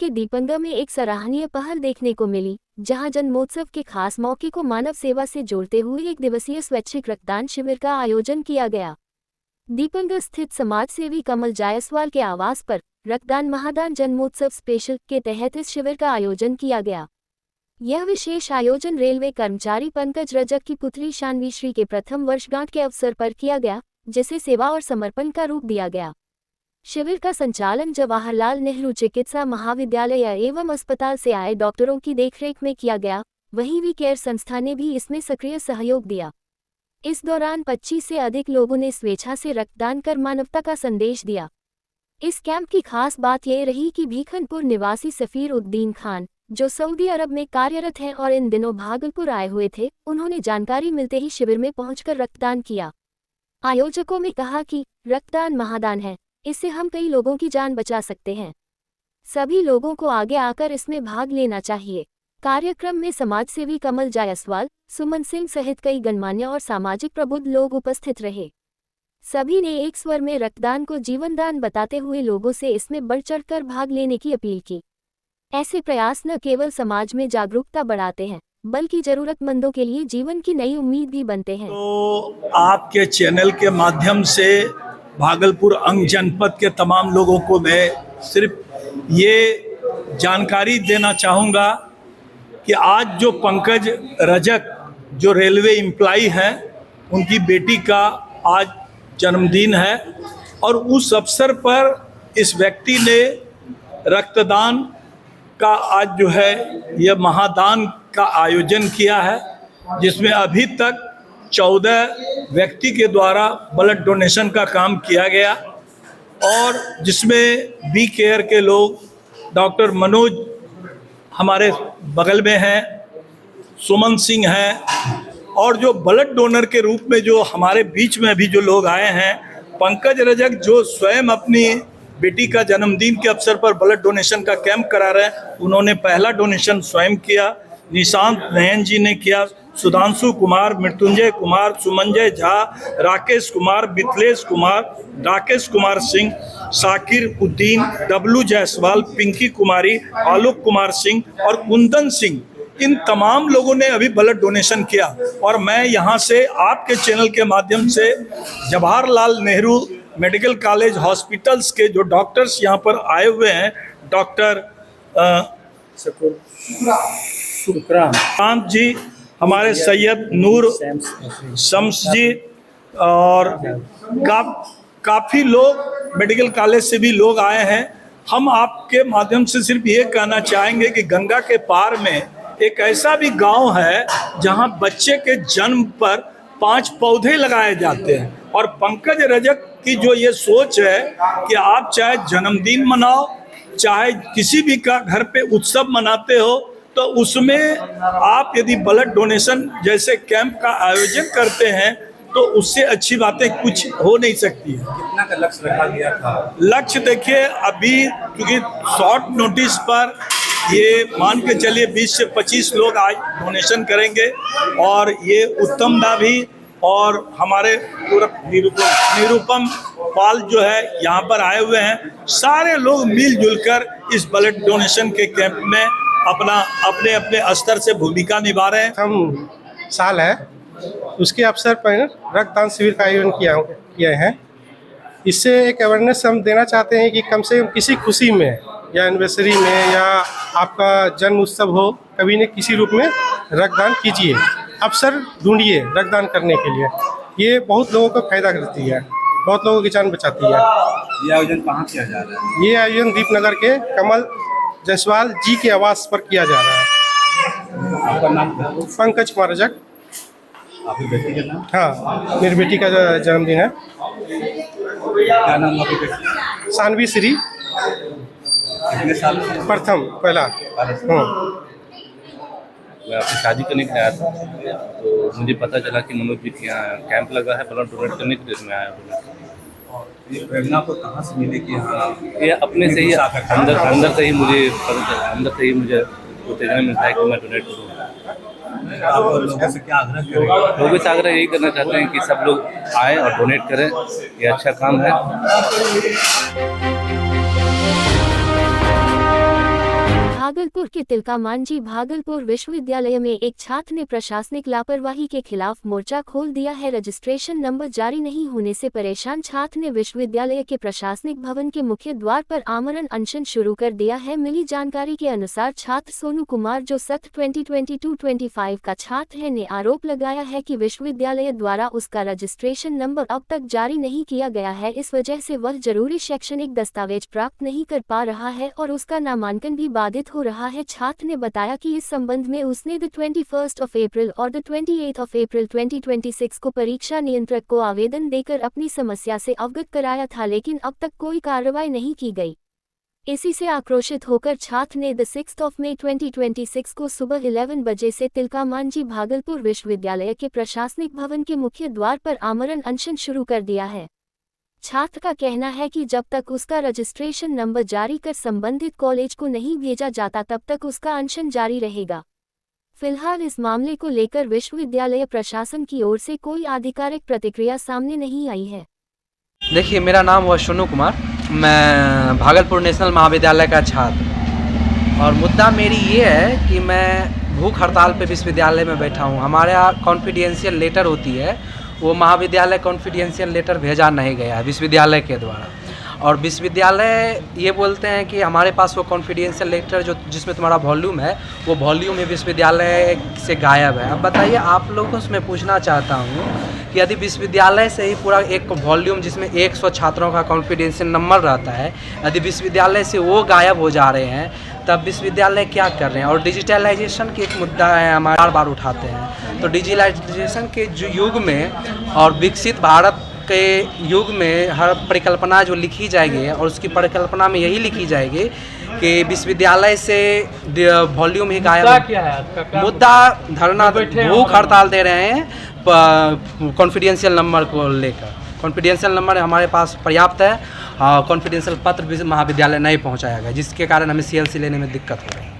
के दीपंगा में एक सराहनीय पहल देखने को मिली, जहां जन्मोत्सव के खास मौके को मानव सेवा से जोड़ते हुए एक दिवसीय स्वैच्छिक रक्तदान शिविर का आयोजन किया गया। दीपंगा स्थित समाजसेवी कमल जायसवाल के आवास पर रक्तदान महादान जन्मोत्सव स्पेशल के तहत इस शिविर का आयोजन किया गया। यह विशेष आयोजन रेलवे कर्मचारी पंकज रजक की पुत्री शानवी श्री के प्रथम वर्षगांठ के अवसर पर किया गया, जिसे सेवा और समर्पण का रूप दिया गया। शिविर का संचालन जवाहरलाल नेहरू चिकित्सा महाविद्यालय एवं अस्पताल से आए डॉक्टरों की देखरेख में किया गया। वहीं वी केयर संस्था ने भी इसमें सक्रिय सहयोग दिया। इस दौरान 25 से अधिक लोगों ने स्वेच्छा से रक्तदान कर मानवता का संदेश दिया। इस कैंप की खास बात यह रही कि भीखनपुर निवासी सफीर उद्दीन खान, जो सऊदी अरब में कार्यरत हैं और इन दिनों भागलपुर आए हुए थे, उन्होंने जानकारी मिलते ही शिविर में पहुंचकर रक्तदान किया। आयोजकों ने कहा कि रक्तदान महादान है, इससे हम कई लोगों की जान बचा सकते हैं। सभी लोगों को आगे आकर इसमें भाग लेना चाहिए। कार्यक्रम में समाजसेवी कमल जायसवाल, सुमन सिंह सहित कई गणमान्य और सामाजिक प्रबुद्ध लोग उपस्थित रहे। सभी ने एक स्वर में रक्तदान को जीवनदान बताते हुए लोगों से इसमें बढ़ चढ़कर भाग लेने की अपील की। ऐसे प्रयास न केवल समाज में जागरूकता बढ़ाते हैं, बल्कि जरूरतमंदों के लिए जीवन की नई उम्मीद भी बनते हैं। तो आपके चैनल के माध्यम से भागलपुर अंग जनपद के तमाम लोगों को मैं सिर्फ ये जानकारी देना चाहूँगा कि आज जो पंकज रजक जो रेलवे एम्प्लॉई हैं, उनकी बेटी का आज जन्मदिन है और उस अवसर पर इस व्यक्ति ने रक्तदान का आज जो है यह महादान का आयोजन किया है, जिसमें अभी तक 14 व्यक्ति के द्वारा ब्लड डोनेशन का काम किया गया और जिसमें वी केयर के लोग डॉक्टर मनोज हमारे बगल में हैं, सुमन सिंह हैं और जो ब्लड डोनर के रूप में जो हमारे बीच में अभी जो लोग आए हैं, पंकज रजक जो स्वयं अपनी बेटी का जन्मदिन के अवसर पर ब्लड डोनेशन का कैंप करा रहे हैं, उन्होंने पहला डोनेशन स्वयं किया। निशांत नयन जी ने किया, सुधांशु कुमार, मृत्युंजय कुमार, सुमंजय झा, राकेश कुमार, मिथिलेश कुमार, राकेश कुमार सिंह, शाकिर उद्दीन, डब्लू जायसवाल, पिंकी कुमारी, आलोक कुमार सिंह और कुंदन सिंह, इन तमाम लोगों ने अभी ब्लड डोनेशन किया। और मैं यहाँ से आपके चैनल के माध्यम से Jawaharlal Nehru medical college hospitals के जो डॉक्टर्स यहाँ पर आए हुए हैं, डॉक्टर सुक्रांत जी, हमारे सैयद नूर शम्स जी और काफ़ी लोग मेडिकल कॉलेज से भी लोग आए हैं। हम आपके माध्यम से सिर्फ ये कहना चाहेंगे कि गंगा के पार में एक ऐसा भी गांव है जहां बच्चे के जन्म पर 5 पौधे लगाए जाते हैं और पंकज रजक की जो ये सोच है कि आप चाहे जन्मदिन मनाओ, चाहे किसी भी का घर पे उत्सव मनाते हो, तो उसमें आप यदि ब्लड डोनेशन जैसे कैंप का आयोजन करते हैं तो उससे अच्छी बातें कुछ हो नहीं सकती है। कितना का लक्ष्य रखा गया था? लक्ष्य देखिए, अभी क्योंकि शॉर्ट नोटिस पर ये मान के चलिए 20 से 25 लोग आज डोनेशन करेंगे और ये उत्तम दा भी और हमारे निरुपम पाल जो है यहाँ पर आए हुए हैं। सारे लोग मिलजुल कर इस ब्लड डोनेशन के कैंप में अपने अपने स्तर से भूमिका निभा रहे हैं। हम साल है उसके अवसर पर रक्तदान शिविर का आयोजन किए हैं। इससे एक अवेयरनेस हम देना चाहते हैं कि कम से कम किसी खुशी में या एनिवर्सरी में या आपका जन्म उत्सव हो, कभी न किसी रूप में रक्तदान कीजिए, अवसर ढूंढिए रक्तदान करने के लिए। ये बहुत लोगों को फायदा करती है, बहुत लोगों की जान बचाती है। ये आयोजन कहाँ किया जा रहा है? ये आयोजन दीपनगर के कमल जायसवाल जी के आवास पर किया जा रहा है। आपका नाम? पंकज कुमार रजक। आपकी बेटी का नाम? हाँ, मेरी बेटी का जन्मदिन है। क्या नाम आपकी बेटी? शानवी श्री। कितने साल? प्रथम पहला। मैं अपनी शादी करने के लिए आया था, तो मुझे पता चला कि मनोज जी के यहाँ कैंप लगा है ब्लड डोनेट करने के लिए, इसमें आया हूँ। ये प्रेरणा को कहाँ से मिली कि हाँ ये अपने से ही अंदर से ही मुझे पता चला, अंदर से ही मुझे उत्तेजना मिलता है कि मैं डोनेट करूँ। आप लोगों से क्या आग्रह करेंगे? लोगों से आग्रह यही करना चाहते हैं कि सब लोग आए और डोनेट करें, ये अच्छा काम है। भागलपुर के तिलकामांझी भागलपुर विश्वविद्यालय में एक छात्र ने प्रशासनिक लापरवाही के खिलाफ मोर्चा खोल दिया है। रजिस्ट्रेशन नंबर जारी नहीं होने से परेशान छात्र ने विश्वविद्यालय के प्रशासनिक भवन के मुख्य द्वार पर आमरण अनशन शुरू कर दिया है। मिली जानकारी के अनुसार छात्र सोनू कुमार, जो सत्र 2022-25 का छात्र है, ने आरोप लगाया है कि विश्वविद्यालय द्वारा उसका रजिस्ट्रेशन नंबर अब तक जारी नहीं किया गया है। इस वजह से वह जरूरी शैक्षणिक दस्तावेज प्राप्त नहीं कर पा रहा है और उसका नामांकन भी बाधित हो रहा है। छात्र ने बताया कि इस संबंध में उसने 21 अप्रैल और 28 अप्रैल 2026 को परीक्षा नियंत्रक को आवेदन देकर अपनी समस्या से अवगत कराया था, लेकिन अब तक कोई कार्रवाई नहीं की गई। इसी से आक्रोशित होकर छात्र ने 6 मई 2026 को सुबह 11 बजे से तिलकामांझी भागलपुर विश्वविद्यालय के प्रशासनिक भवन के मुख्य द्वार पर आमरण अनशन शुरू कर दिया है। छात्र का कहना है कि जब तक उसका रजिस्ट्रेशन नंबर जारी कर संबंधित कॉलेज को नहीं भेजा जाता तब तक उसका अनशन जारी रहेगा। फिलहाल इस मामले को लेकर विश्वविद्यालय प्रशासन की ओर से कोई आधिकारिक प्रतिक्रिया सामने नहीं आई है। देखिए, मेरा नाम हुआ सोनू कुमार, मैं भागलपुर नेशनल महाविद्यालय का छात्र, और मुद्दा मेरी ये है कि मैं भूख हड़ताल पे विश्वविद्यालय में बैठा हूँ। हमारे यहाँ कॉन्फिडेंशियल लेटर होती है, वो महाविद्यालय कॉन्फिडेंशियल लेटर भेजा नहीं गया है विश्वविद्यालय के द्वारा, और विश्वविद्यालय ये बोलते हैं कि हमारे पास वो कॉन्फिडेंशियल लेटर जो जिसमें तुम्हारा वॉल्यूम है, वो वॉल्यूम ही विश्वविद्यालय से गायब है। अब बताइए, आप लोगों से मैं पूछना चाहता हूँ कि यदि विश्वविद्यालय से ही पूरा एक वॉल्यूम जिसमें 100 छात्रों का कॉन्फिडेंशियल नंबर रहता है, यदि विश्वविद्यालय से वो गायब हो जा रहे हैं, तब विश्वविद्यालय क्या कर रहे हैं। और डिजिटलाइजेशन की एक मुद्दा है, हमारे बार बार उठाते हैं, तो डिजिटलाइजेशन के जो युग में और विकसित भारत के युग में हर परिकल्पना जो लिखी जाएगी, और उसकी परिकल्पना में यही लिखी जाएगी कि विश्वविद्यालय से वॉल्यूम ही गायब। मुद्दा धरना, भूख हड़ताल दे रहे हैं कॉन्फिडेंशियल नंबर को लेकर। कॉन्फिडेंशियल नंबर हमारे पास पर्याप्त है, कॉन्फिडेंशियल पत्र भी महाविद्यालय नहीं पहुंचाया गया, जिसके कारण हमें CLC लेने में दिक्कत हो रही है।